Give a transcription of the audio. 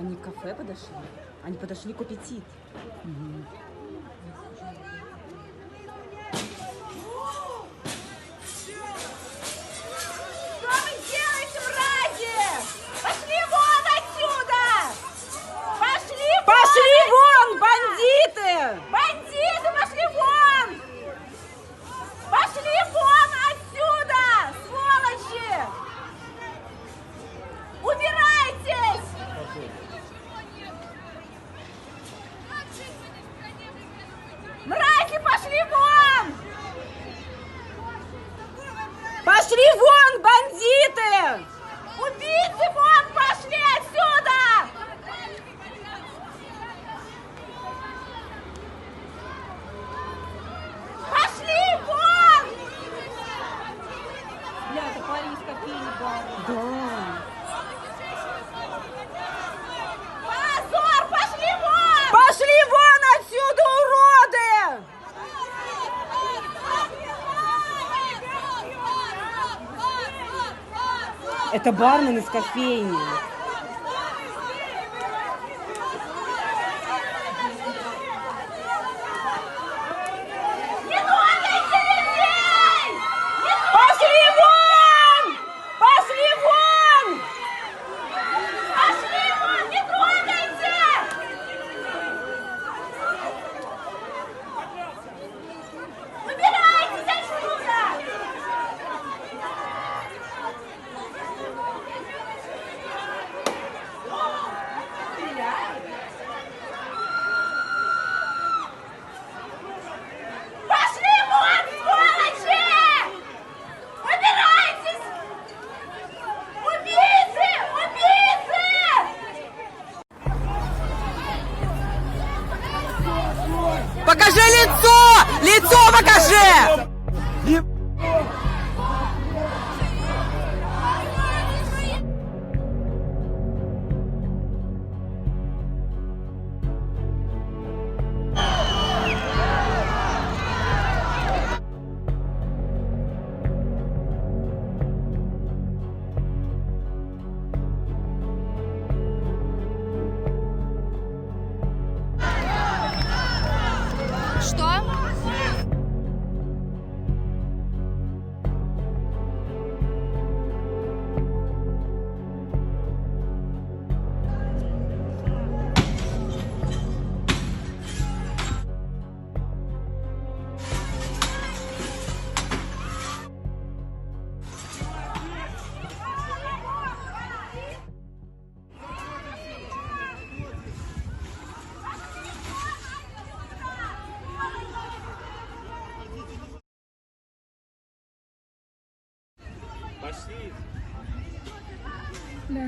Они к кафе подошли? Они подошли к аппетит. Угу. Пошли вон, бандиты! Бандиты, пошли вон! Пошли вон отсюда, сволочи! Убирайтесь! Мрази, пошли вон! Пошли вон, бандиты! Убийцы вон, пошли отсюда! Пошли вон! Бля, это парень из кофейни бар. Да. Позор, пошли вон! Пошли вон отсюда, уроды! Это бармен из кофейни. Не трогайте людей! Пошли вон! Пошли вон! Пошли вон, не трогайте! Убирайтесь отсюда! Пошли вон, сволочи! Убирайтесь! Убийцы! Убийцы! Покажи лицо! Лицо покажи! Что? Пошли. Да.